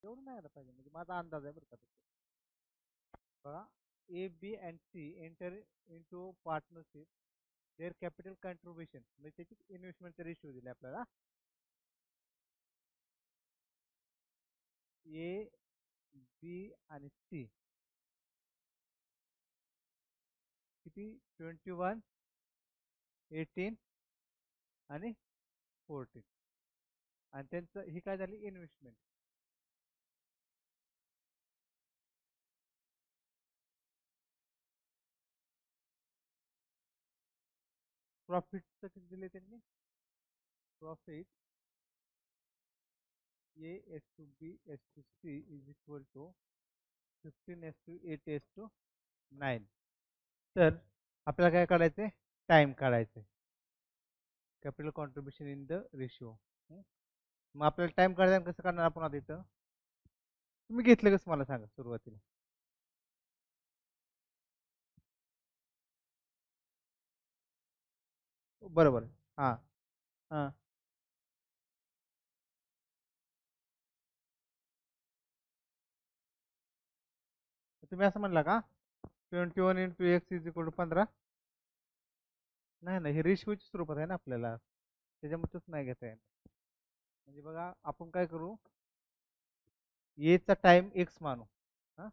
तेवढं नाही आलं पाहिजे म्हणजे माझा अंदाज आहे बरं का तसं. बघा, A B and C enter into partnership, their capital contribution म्हणजे त्याची इन्व्हेस्टमेंटचा रेशिओ दिले आपल्याला. ए बी आणि सी किती 21, 18 आणि 14, आणि त्यांचं ही काय झाली इन्व्हेस्टमेंट. प्रॉफिटचं किती दिले त्यांनी. Profit A's to B's to C is equal to 15:8:9. तर आपल्याला काय काढायचं, टाइम काढायचं, capital contribution in the ratio. मग आपल्याला टाइम काढायला कसं काढणार आपण आता इथं. तुम्ही घेतलं कसं मला सांगा सुरुवातीला. बरोबर. हां हां. तुम्ही असं म्हणला का 21 × X = 15. नाही नाही, हे रेशिओच्या स्वरूपात आहे ना आपल्याला, त्याच्यामुळेच नाही घेता येईल. म्हणजे बघा आपण काय करू, एचा टाइम एक्स मानू. हां,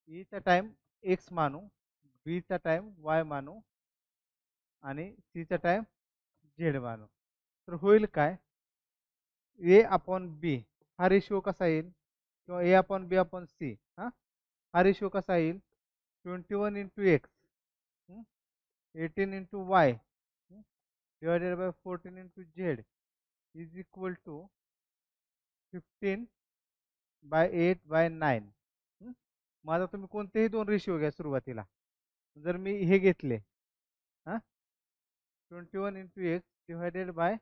ईचा टाइम एक्स मानू, बीचा टाइम वाय मानू आणि सीचा टाइम झेड मानू. तर होईल काय, ए अपॉन बी हा रेशिओ कसा येईल, किंवा A upon B upon C हा रेशिओ कसा येईल. 21 × X, 18 × Y divided by 14 × Z is equal to 15/8/9. मग आता तुम्ही कोणतेही दोन रेशिओ घ्या सुरुवातीला. जर मी हे घेतले, 21 × X divided by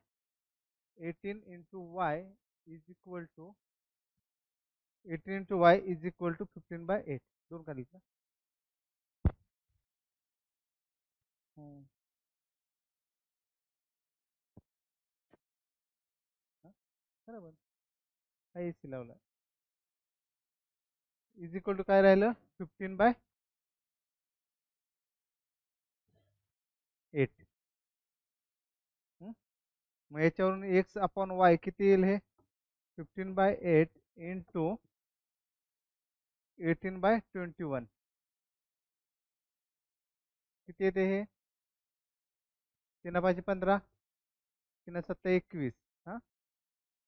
18 × Y is equal to 18 × Y is equal to 15/8. दोन काढली का. बरोबर, काही लावला इज इक्वल टू काय राहिलं 15/8. मग याच्यावरून एक्स अपॉन वाय किती येईल, हे 15/8 इंटू 18/21 किती येते, हे 3×5 = 15, 3×7 = 21. हां,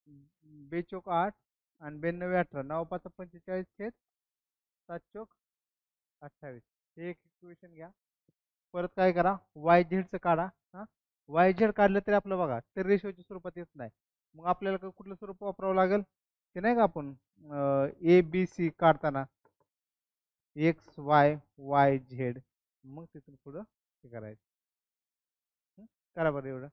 2×4 = 8 आणि 92×18 9×5 = 45 छेद 7×4 = 28. हे एक इक्वेशन घ्या. परत काय करा, वाय झेडचं काढा. वाय झेड काढलं तरी आपलं बघा ते रेशोच्या स्वरूपात येत नाही. मग आपल्याला कुठलं स्वरूप वापरावं लागेल, ते नाही का आपण ए बी सी काढताना एक्स वाय वाय झेड, मग तिथून पुढं हे करायचं. करा बरं एवढं.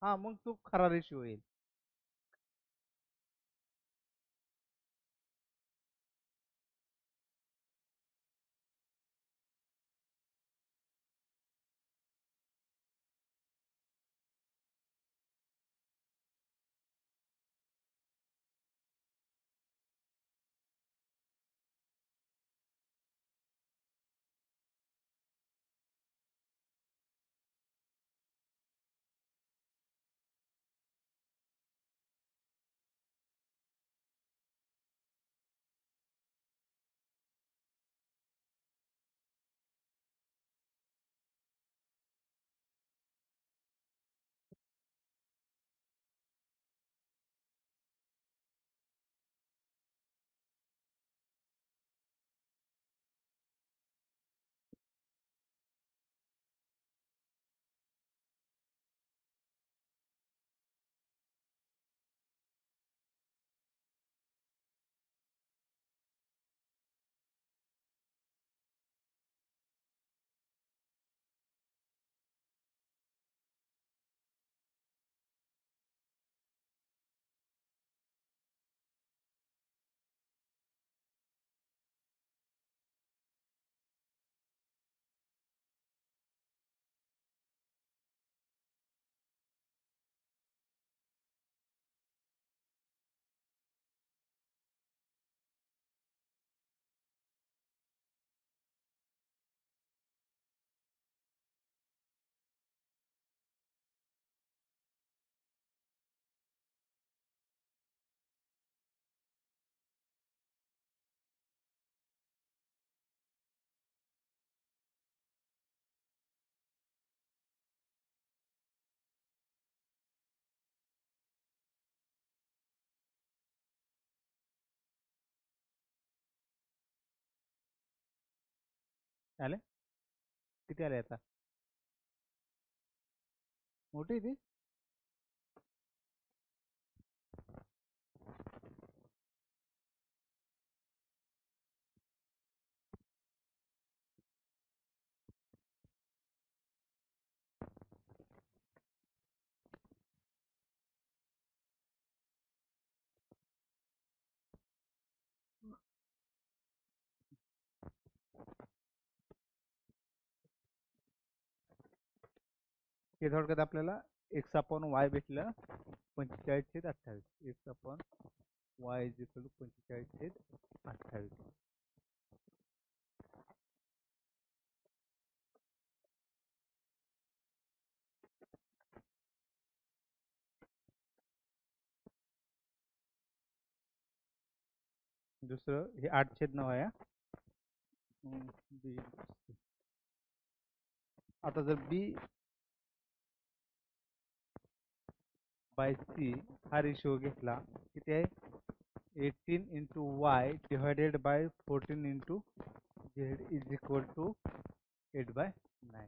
हां, मग तो खरा रेशिओ येईल. आले किती आले आता मोठी ती हे थोडक्यात आपल्याला एक्स अपॉन वाय भेटलं 45/28 X upon Y is equal to 45/28. दुसरं हे 8/9 आहे. बी आता जर बी बाय सी हा रेशो घेतला किती आहे 18 into Y divided by 14 into Z is equal to 8/9.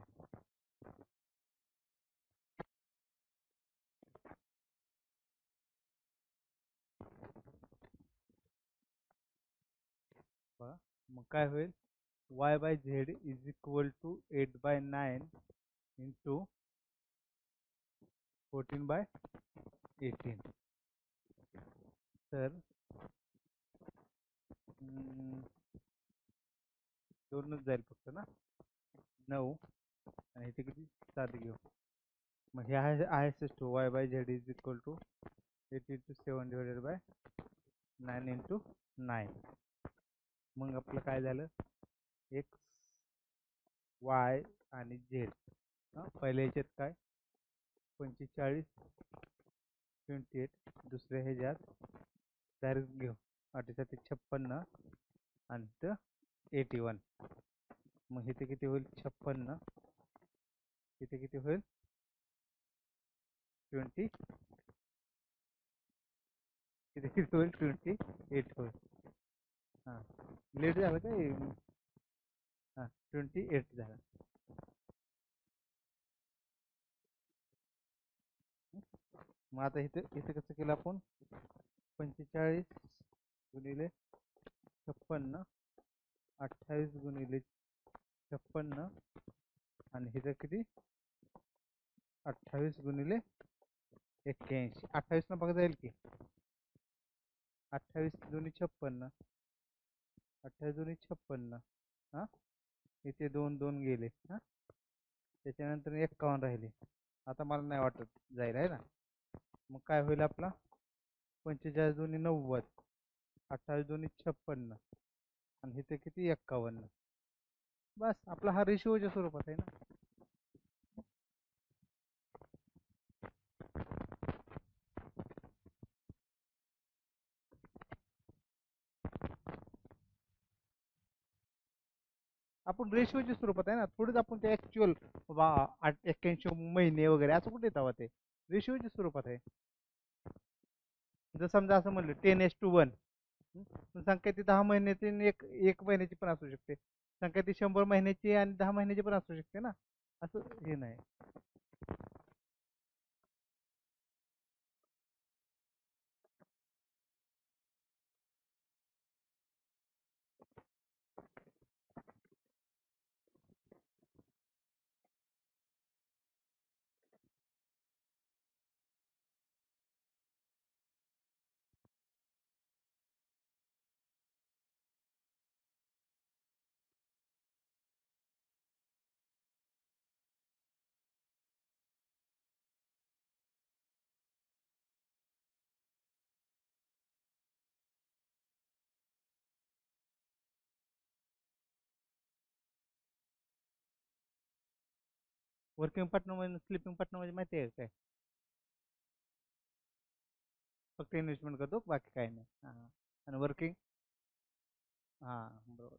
बघा मग काय होईल Y by Z is equal to 8/9 into 14/18. तर दोनच जाईल फक्त ना 9 आणि इथे किती 7 घेऊ मग हे आहे to Y by Z is equal to 8 into 7 divided by 9 into 9. मग आपलं काय झालं एक्स वाय आणि झेड पहिल्या ह्याच्यात काय 45 28 दुसऱ्या ह्याच्यात डायरेक्ट घेऊ 8×56 आणि 81. मग इथे किती होईल 56 इथे किती होईल 20 इथे किती होईल 28 होईल. हां लेट झालं काय हां 28 झालं. मग आता इथे इथे कसं केलं आपण 45 गुणिले 56 28 गुणिले 56 आणि इथं किती 28 गुणिले 81 28 न बघा जाईल की 28 दोन्ही 56 28 दोन्ही 56 हां इथे 2 2 गेले हां त्याच्यानंतर 51 राहिले. आता मला नाही वाटत जाईल आहे ना. मग काय होईल आपला 45 दोन्ही 90 28 दोन्ही 56 आणि इथे किती 51. बस आपला हा रेशिओच्या स्वरूपात आहे ना. आपण रेशिओच्या स्वरूपात आहे ना थोडंच आपण ते ऍक्च्युअल 81 महिने वगैरे असं कुठे येतावं ते रेशिओच्या स्वरूपात आहे. जर समजा असं म्हणलं 10:1 संख्या ती 10 महिन्याची आणि एक महिन्याची पण असू शकते. संख्या ती 100 महिन्याची आणि 10 महिन्याची पण असू शकते ना असं हे नाही. वर्किंग पार्टनर मध्ये स्लिपिंग पार्टनर मध्ये माहिती आहे काय फक्त इन्व्हेस्टमेंट करतो बाकी काही नाही. हां आणि वर्किंग हां बरोबर.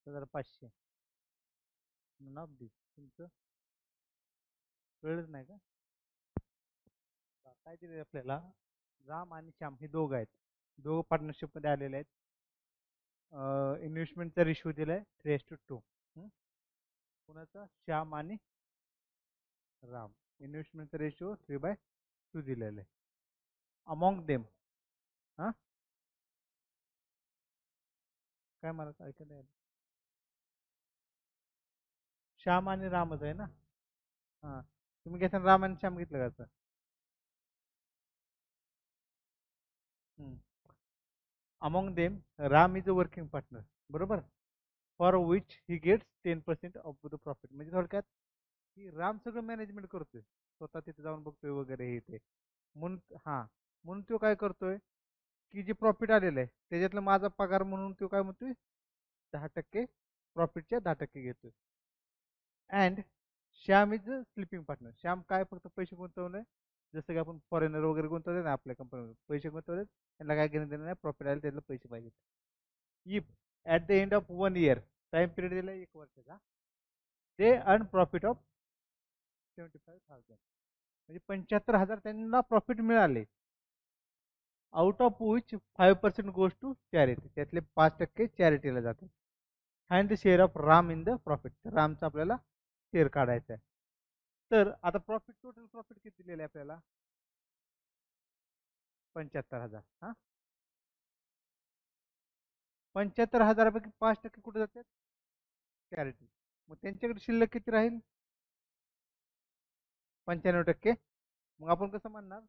5,500 नन ऑफ दिस. तुमचं कळलंच नाही का? काय दिले आपल्याला? राम आणि श्याम हे दोघं आहेत. दोघं पार्टनरशिप मध्ये आलेले आहेत. इन्व्हेस्टमेंटचा रेशिओ दिलाय 3:2. कुणाचा? श्याम आणि राम. इन्व्हेस्टमेंटचा रेशिओ 3/2 दिलेला आहे. Among them. हा, काय मला ऐकायला नाही आलं. श्याम आणि रामच आहे ना? हा, तुम्ही घेताना राम आणि श्याम घेतलं का? Among them Ram is a working partner, बरोबर. For which he gets 10% of the profit. म्हणजे थोडक्यात की राम सगळं मॅनेजमेंट करतोय, स्वतः तिथे जाऊन बघतोय वगैरे हे ते. म्हणून हा, म्हणून तो काय करतोय की जे प्रॉफिट आलेलं आहे त्याच्यातलं माझा पगार म्हणून तो काय म्हणतोय, 10% प्रॉफिटच्या 10% घेतोय. And Shyam is sleeping partner. Shyam काय फक्त पैसे गुंतवणे, जसं की आपण फॉरेनर वगैरे गुंतवले ना आपल्या कंपनीमध्ये, पैसे गुंतवले त्यांना काय घेणं देणं नाही, प्रॉफिट आले त्याला पैसे पाहिजेत. If at the end of 1 year, time period दिला 1 वर्षाचा, ते अर्न प्रॉफिट ऑफ 75,000, म्हणजे 75,000 त्यांना प्रॉफिट मिळाले. Out of which 5% goes to charity, त्यातले 5% चॅरिटीला जातात. Find the share of Ram in the profit. रामचा आपल्याला शेअर काढायचा आहे. तर आता प्रॉफिट, टोटल प्रॉफिट किती दिलेलं आहे आपल्याला? 75,000. हा, 75,000पैकी 5% कुठे जातात? चॅरिटी. मग त्यांच्याकडे शिल्लक किती राहील? 95%. मग आपण कसं म्हणणार,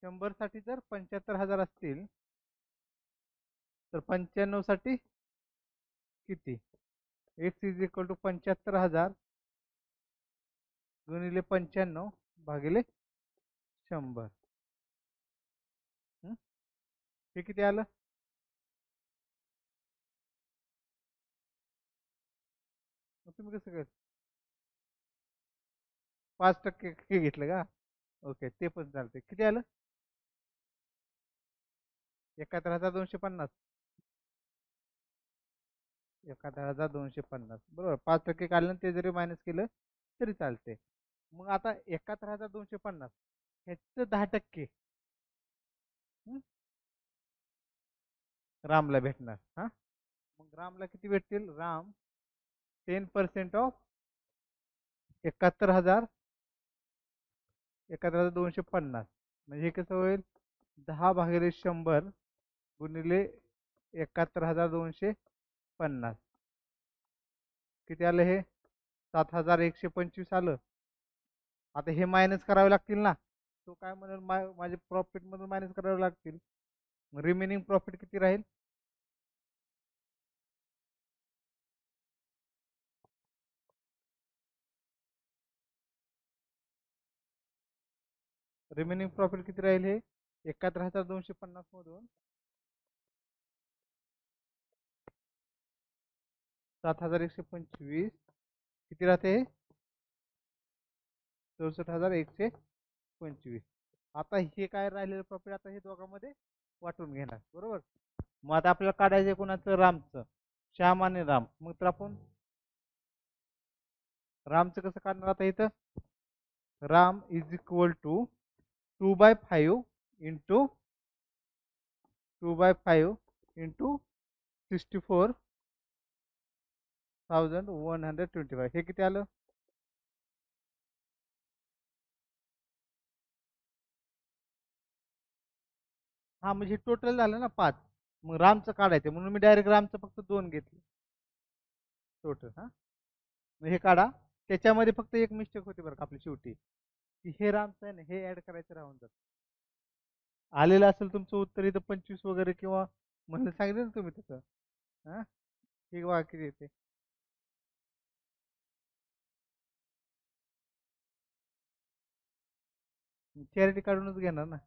100 साठी जर 75,000 असतील तर 95 साठी किती? एक्स इज इक्वल टू 75,000 गुणिले 95 भागिले 100. हे किती आलं? मग तुम्ही कसं काय 5% घेतलं का? ओके, ते पण चालते. किती आलं? 71,250. 71,250, बरोबर. 5% काढलं ते जरी मायनस केलं तरी चालते. मग आता 71,250 ह्याचं 10% रामला भेटणार. हा, मग रामला किती भेटतील? राम 10% ऑफ 71,000, 71,250, म्हणजे हे कसं होईल? 10/100 गुणिले 71,250. किती आलं हे? 7,125 आलं. आता हे मायनस करावे लागतील ना, तो काय म्हणेल माझे प्रॉफिट मधून मायनस करावे लागतील. रिमेनिंग प्रॉफिट किती राहील? रिमेनिंग प्रॉफिट किती राहील? हे 71,250 मधून 7,125 किती राहते? 64,125. आता हे काय राहिलेलं प्रॉफिट आता हे दोघांमध्ये वाटून घेणार, बरोबर. मग आता आपल्याला काढायचं कोणाचं? रामचं. श्याम आणि राम. मग तर आपण रामचं कसं काढणार आता इथं? Ram is equal to 2/5 into 2/5 into 64,125. हे किती आलं? हा, म्हणजे टोटल झालं ना 5. मग रामचं काढायचं म्हणून मी डायरेक्ट रामचं फक्त 2 घेतलं टोटल. हा, मग हे काढा. त्याच्यामध्ये फक्त एक मिस्टेक होती बरं का आपली शेवटी, की हे रामचं आहे ना, हे ऍड करायचं राहून जात. आलेलं असेल तुमचं उत्तर इथं 25 वगैरे, किंवा म्हणलं सांगितलं ना तुम्ही तसं. हा, हे बघा किती येते. चॅरिटी काढूनच घेणार ना.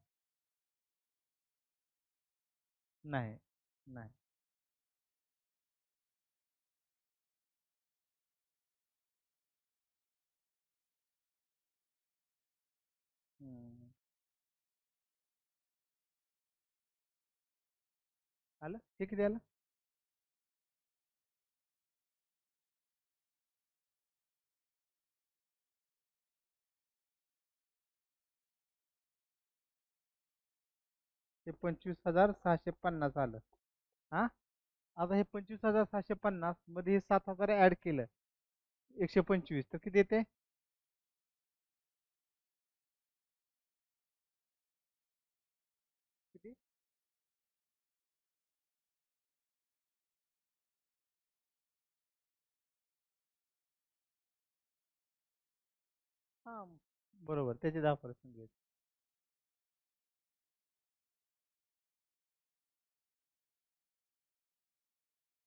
नाही, नाही. हम्म. आलं? हे किती आलं? हे 25,650 आलं. हा, आता हे 25,650 मध्ये हे 7,000 ऍड केलं, 125 तर किती येते? किती? हा, बरोबर, त्याचे 10% घ्यायचे.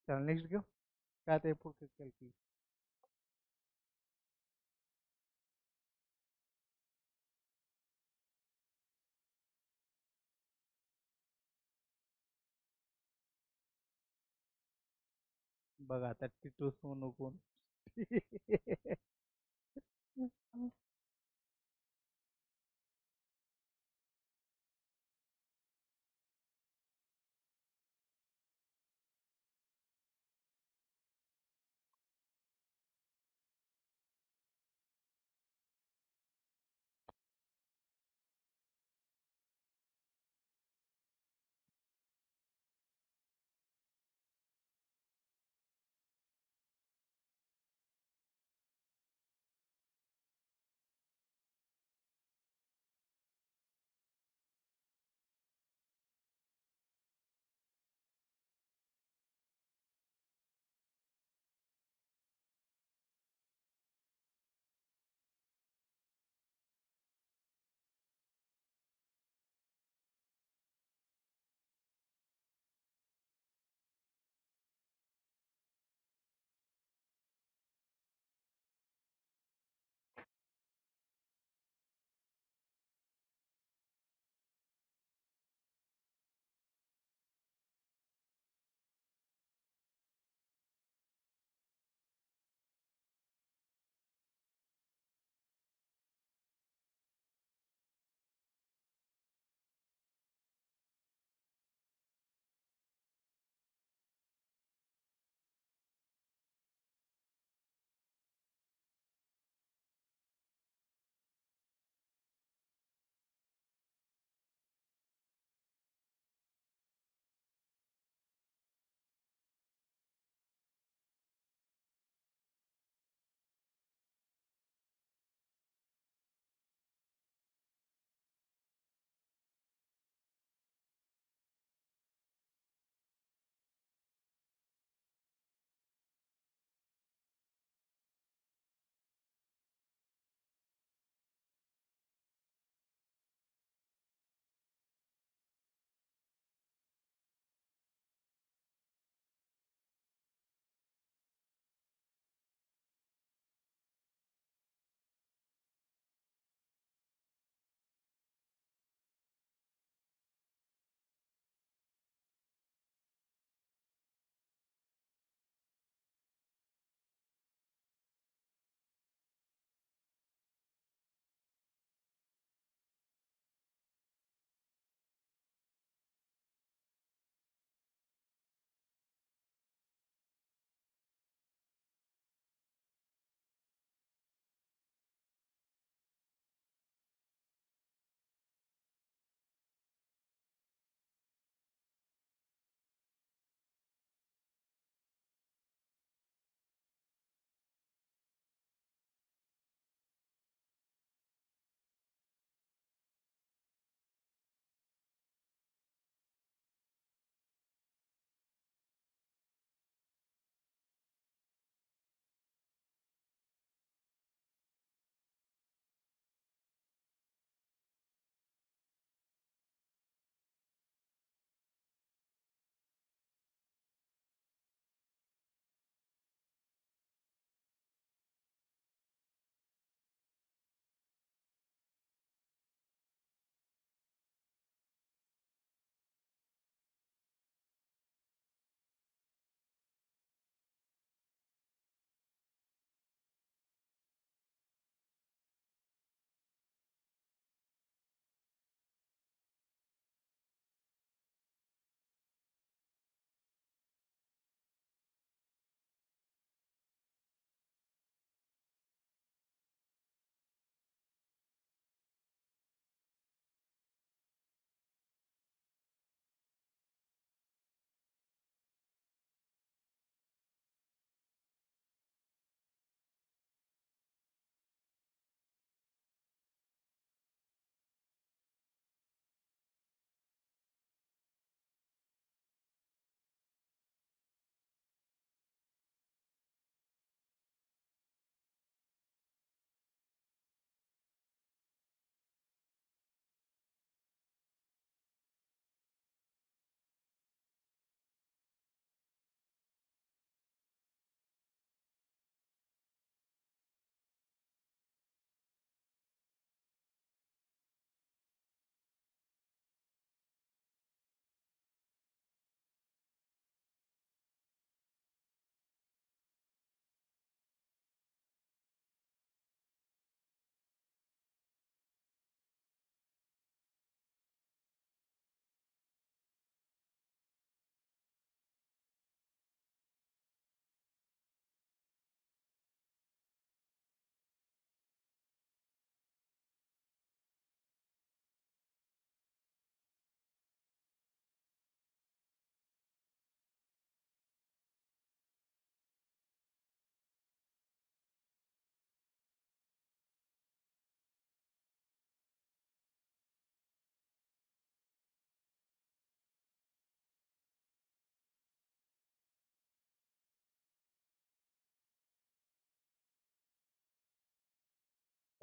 चला नेक्स्ट घेऊ. काय ते पुढचं कॅल्क्युलेट. बघा आता टिटू सोनू कोण.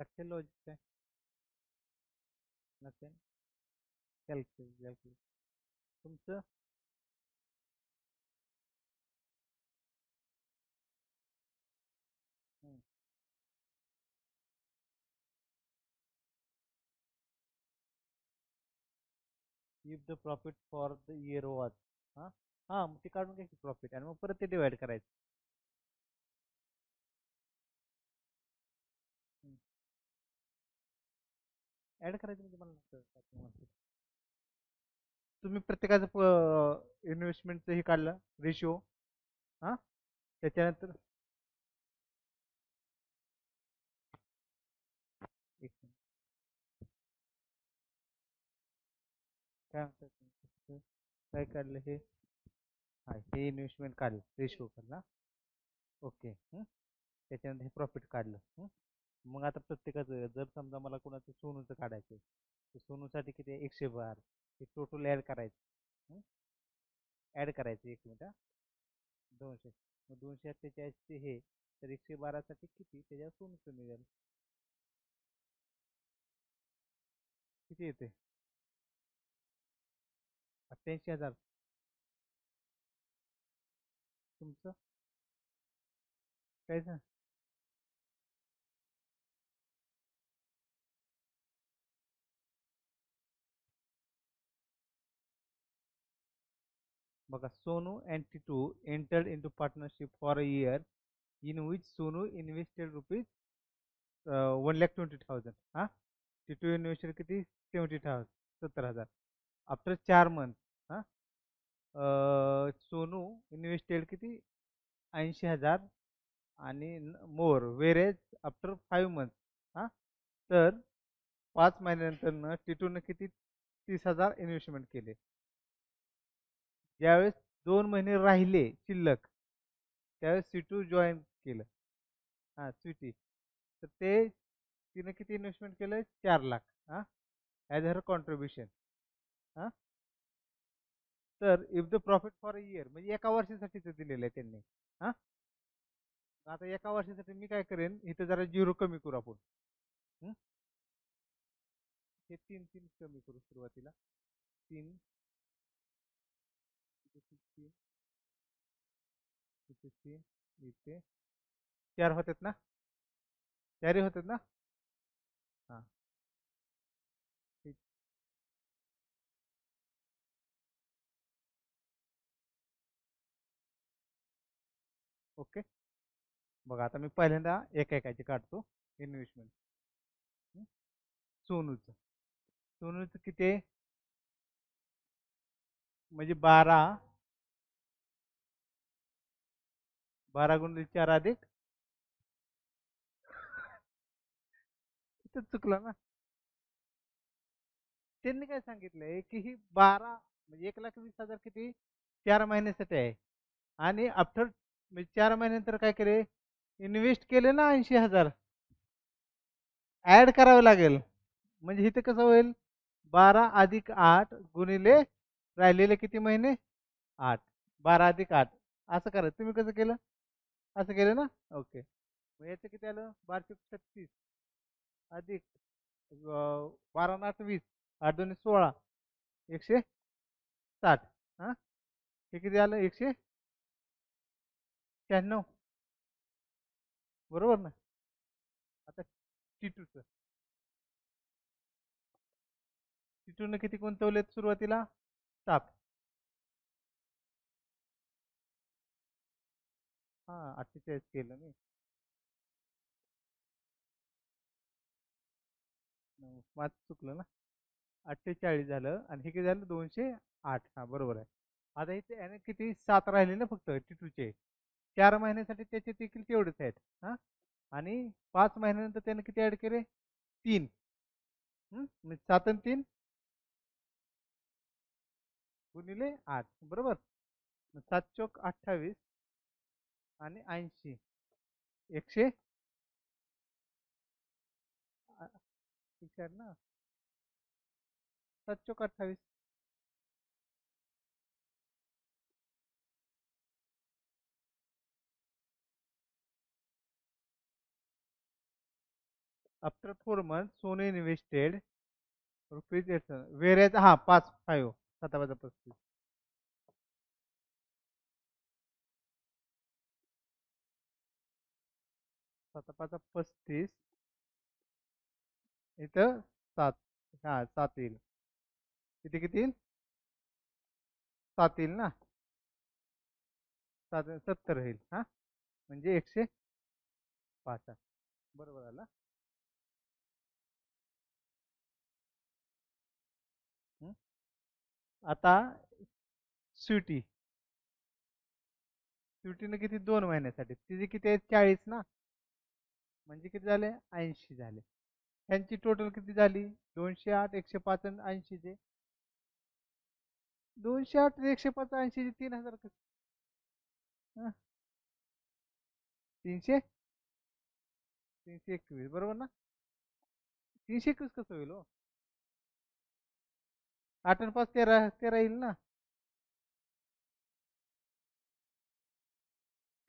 लॉजिक काय नसेल कॅल्क्युलेट तुमचं. If the profit for the year was. हा हा मग ते काढून घ्यायची प्रॉफिट आणि मग परत ते डिवाइड करायचं. ऍड करायचं म्हणजे मला नसतं. तुम्ही प्रत्येकाचं इन्व्हेस्टमेंटचं हे काढलं रेशिओ. हा त्याच्यानंतर एक मिनिट, काय म्हणतात काय काढलं हे. हा हे इन्व्हेस्टमेंट काढलं रेशिओ काढला. ओके. त्याच्यानंतर हे प्रॉफिट काढलं. मग आता प्रत्येकाचं जर समजा मला कोणाचं सोनूचं काढायचं तर सोनूसाठी किती आहे 112 हे टोटल ऍड करायचं. ऍड करायचं एक मिनिट 200 मग 248 हे तर 112 साठी किती त्याच्यावर सोनूचं मिळेल किती येते 88,000. तुमचं काय बघा Sonu and Titu entered into partnership for a year in which Sonu invested rupees 1,20,000. हा टिटू इन्व्हेस्टेड किती 70,000. आफ्टर 4 मंथ हा सोनू इन्व्हेस्टेड किती 80,000 आणि मोर वेरेज आफ्टर 5 मंथ. हा तर 5 महिन्यानंतर टिटूने किती 30,000 इन्व्हेस्टमेंट केले. ज्यावेळेस 2 महिने राहिले शिल्लक त्यावेळेस सिटू जॉईन केलं. हा स्वीटी तर ते तिने किती इन्व्हेस्टमेंट केलं 4 लाख. हा ॲज हर कॉन्ट्रीब्युशन. हा तर if the profit for a year म्हणजे एका वर्षासाठीच दिलेलं आहे त्यांनी. हा आता एका वर्षासाठी मी काय करेन इथं जरा झिरो कमी करू आपण. हं? हे तीन तीन कमी करू सुरुवातीला. तीन इथे तीन इथे तीन इथे 4 होतात ना 4 होतात ना. हा ठीक. ओके. बघा आता मी पहिल्यांदा एकाची काढतो इन्व्हेस्टमेंट. सोनूचं सोनूचं किती आहे म्हणजे 12 गुणिले 4 अधिक इथं चुकलं ना. त्यांनी काय सांगितलंय की ही 12 म्हणजे 1,20,000 किती 4 महिन्यासाठी आहे. आणि आफ्टर म्हणजे 4 महिन्यानंतर काय केले इन्व्हेस्ट केले ना 80,000 ऍड करावे लागेल. म्हणजे इथे कसं होईल 12+8 गुणिले राहिलेले किती महिने 8. 12+8 असं करा तुम्ही कसं केलं असं केलं ना. ओके. मग याचं किती आलं 1236 अधिक 12 आणि 8 20 8 2 16 160. हा हे किती आलं 196 बरोबर ना. आता टी2चं टी2 किती गुंतवलेत सुरुवातीला 7. हा 48 केलं मी 5 चुकलं ना. 48 झालं आणि हे किती झालं 208. हा बरोबर आहे. आता इथे याने किती 7 राहिले ना फक्त टी2चे 4 महिन्यासाठी त्याचे देखील तेवढेच आहेत. हा आणि 5 महिन्यानंतर त्याने किती ऍड केले 3. म्हणजे 7 आणि 3 गुणिले 8 बरोबर. 7 चोक 28 आणि 80 एकशे विचार ना 7 चोक 28. आफ्टर 4 months सोने इन्व्हेस्टेड रुपीज 8 वेरेज हा 5 7 5 35 7 5 35 इथं 7 हा 7 येईल. किती किती येईल? 7 येईल ना. 70 होईल हा म्हणजे 105. बरोबर आला. हं? आता स्वीटी स्वीटीनं किती 2 महिन्यासाठी तिचे किती आहेत 40 ना. म्हणजे किती झाले 80 झाले. ह्यांची टोटल किती झाली 208 105 आणि 80चे 208 105 80चे 3000 हं? 321 बरोबर ना. 321 कसं होईल हो 8 आणि 5 13 13 येईल ना.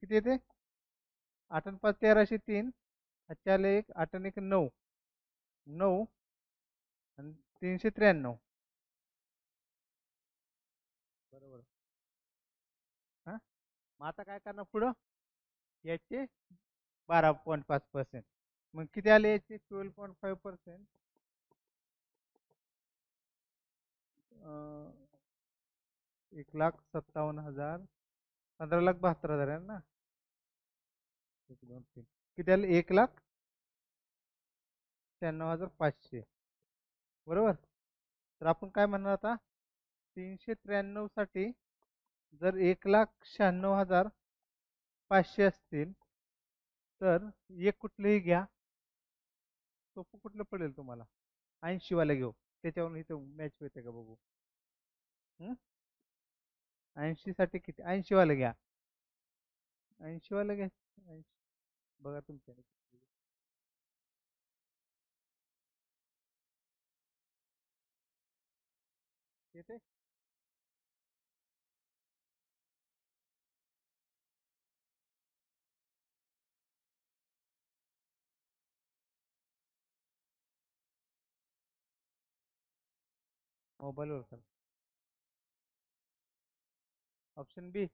किती येते 8 आणि 5 1303 4 1 8 आणि 1 9 9 आणि 393 बरोबर. हा मग आता काय करणार पुढं याचे 12.5%. मग किती आले याचे 12.5%. 1,57,000 15,72,000 आहे ना. 1 2 3 किती आले 1,96,500 बरोबर. तर आपण काय म्हणणार आता 393 साठी जर 1,96,500 असतील तर एक कुठलेही घ्या सोपं कुठलं पडेल तुम्हाला 80 वाला घेऊ त्याच्यावरून इथं मॅच होते का बघू. 80 साठी किती 80 वाला घ्या 80 वाला घ्या 80 बघा तुमच्या येते. मोबाईलवर कर ऑप्शन बी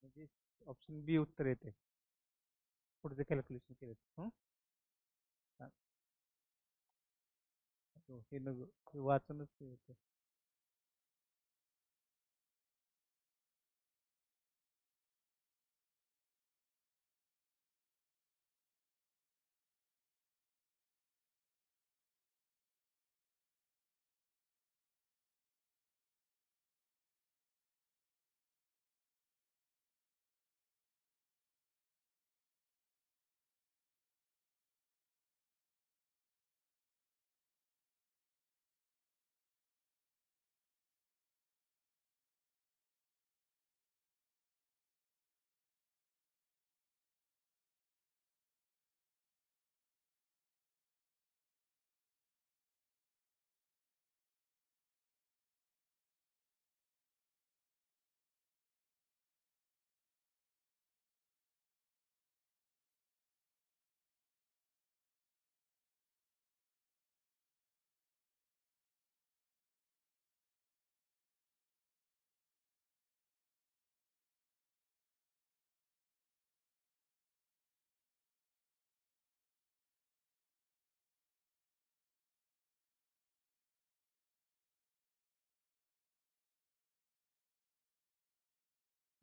म्हणजे ऑप्शन बी उत्तर येते पुढचे कॅल्क्युलेशन केले. हे हे वाचूनच ते येते.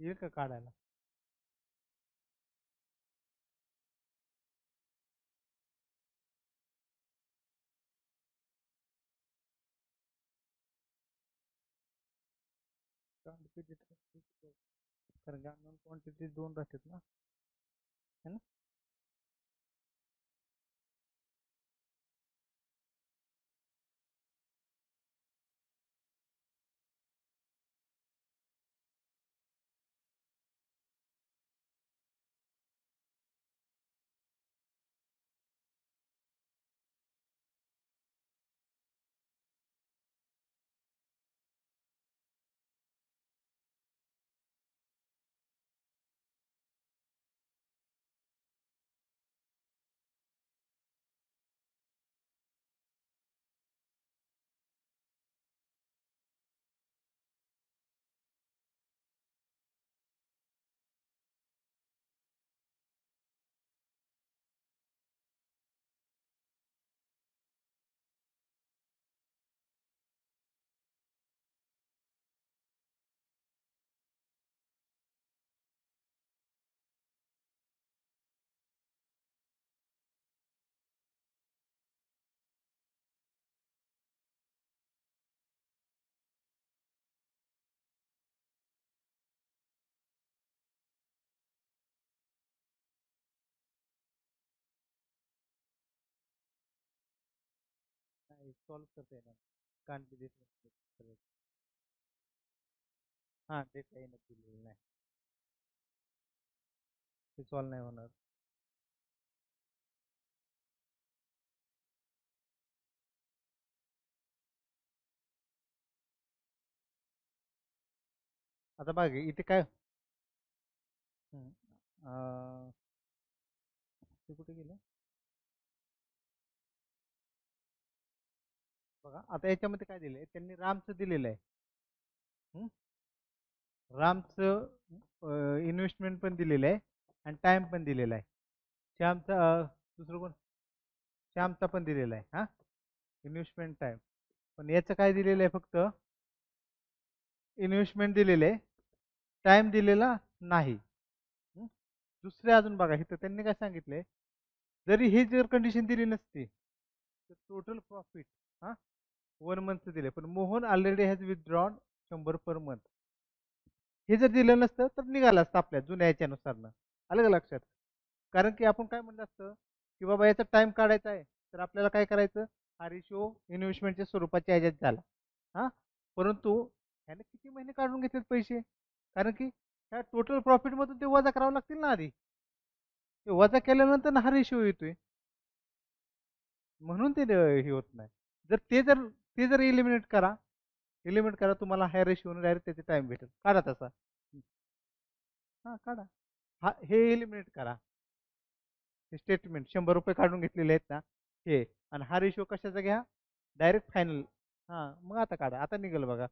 येईल का काढायला कारण क्वांटिटी 2 राहतात ना है ना. हे सॉल्व करता येणार कांट बी दिस. हा डेटा येणं दिलेलं नाही ते सॉल्व नाही होणार. आता बघ इथे काय हम्म, ते कुठे गेलं बघा आता याच्यामध्ये काय दिलंय त्यांनी रामचं दिलेलं आहे. हम्म? रामचं इन्व्हेस्टमेंट पण दिलेलं आहे आणि टाइम पण दिलेला आहे. श्यामचा दुसरं कोण श्यामचा पण दिलेला आहे हा इन्व्हेस्टमेंट टाइम. पण याचं काय दिलेलं आहे फक्त इन्व्हेस्टमेंट दिलेलं आहे टाइम दिलेला नाही. हं? दुसरे अजून बघा इथं त्यांनी काय सांगितलंय जरी ही जर कंडिशन दिली नसती तर टोटल प्रॉफिट हा 1 मंथ दिले पण Mohan already has withdrawn 100 per month. हे जर दिलं नसतं तर निघालं असतं आपल्या जुन्या याच्यानुसारनं. आलं का लक्षात. कारण की आपण काय म्हणलं असतं की बाबा याचा टाइम काढायचा आहे तर आपल्याला काय करायचं हा रेशो इन्व्हेस्टमेंटच्या स्वरूपाच्या ह्याच्यात झाला. हा परंतु ह्याने किती महिने काढून घेतलेत पैसे कारण की ह्या टोटल प्रॉफिटमधून ते वजा करावं लागतील ना आधी. ते वजा केल्यानंतर हा रेशो येतोय म्हणून ते हे होत नाही. जर ते जर एलिमिनेट करा तुम्हाला हाय रेशो डायरेक्ट त्याचे टाइम भेटेल काढा तसा. हा काढा हा हे एलिमिनेट करा हे स्टेटमेंट 100 रुपये काढून घेतलेले आहेत ना हे आणि हा रेशो कशाचा घ्या डायरेक्ट फायनल. हा मग आता काढा आता निघेल बघा.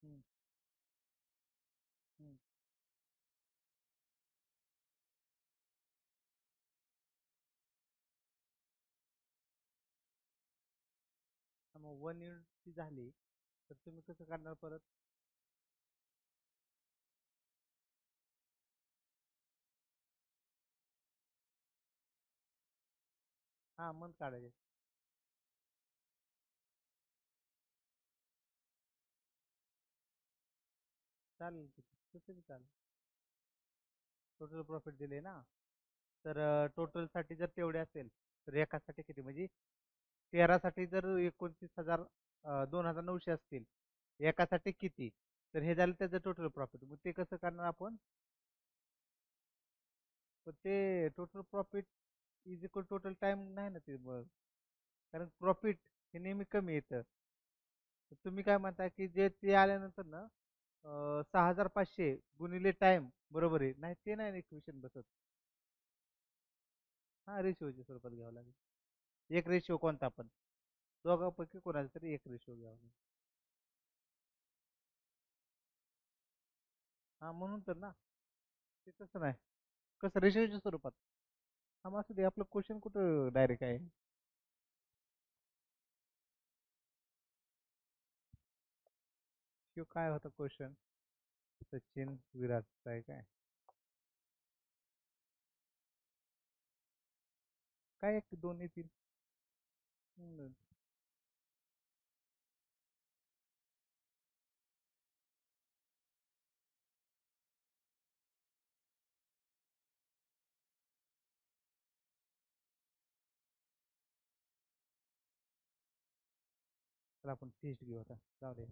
हम्म, हम्म. मग 1 युनिटची झाली तर तुम्ही कसं काढणार परत. हा मंथ काढायचे चालेल तसं बी चालेल. टोटल प्रॉफिट दिले ना तर टोटलसाठी जर तेवढे असेल तर एकासाठी किती म्हणजे 13साठी जर 29,000 2,900 असतील एकासाठी किती तर हे झालं त्याचं टोटल प्रॉफिट. मग ते कसं करणार आपण पण ते total profit is equal total time नाही ना ते मग कारण प्रॉफिट हे नेहमी कमी येतं. तर तुम्ही काय म्हणता की जे ते आल्यानंतर ना 6,500 गुणिले टाइम बरोबर आहे नाही ते नाही इक्वेशन बसत. हा रेशिओच्या स्वरूपात घ्यावं लागेल एक रेशिओ कोणता पण दोघांपैकी कोणाचा तरी एक रेशिओ घ्यावा लागेल. हा म्हणून तर ना ते तसं नाही कसं रेशिओच्या स्वरूपात. हा मग असं दे आपलं क्वेश्चन कुठं डायरेक्ट आहे. शिव काय होता क्वेश्चन सचिन विराटचा आहे काय काय एक दोन येतील. हम्म. तर आपण टेस्ट घेऊ आता. जाऊ दे.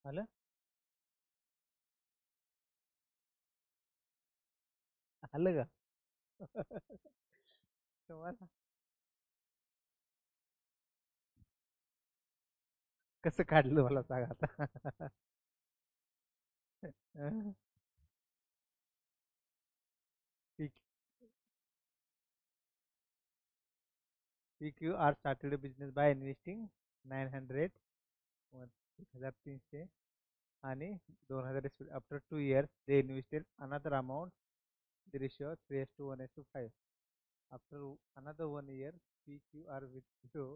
आलं. आलं का? तुम्हाला कसं काढलं मला सांग आता. P Q R started business by investing 900 1300 आणि 2000 after 2 years they invested another amount. The ratio 3:1:5. After another 1 year, PQR withdrew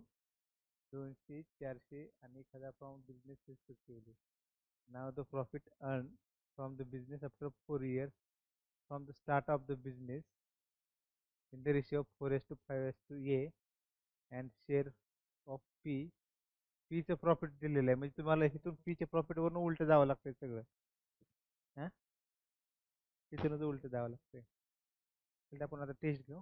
200, 400 and 1000 from business respectively. Now the profit earned from the business after 4 years from the start of the business in the ratio of 4:5:A and share of P. P चं profit दिलेलं आहे म्हणजे तुम्हाला इथून P च्या profit वरून उलट जावं लागतंय सगळं. हा, इथूनच उलट जावं लागतंय. आपण आता टेस्ट घेऊ.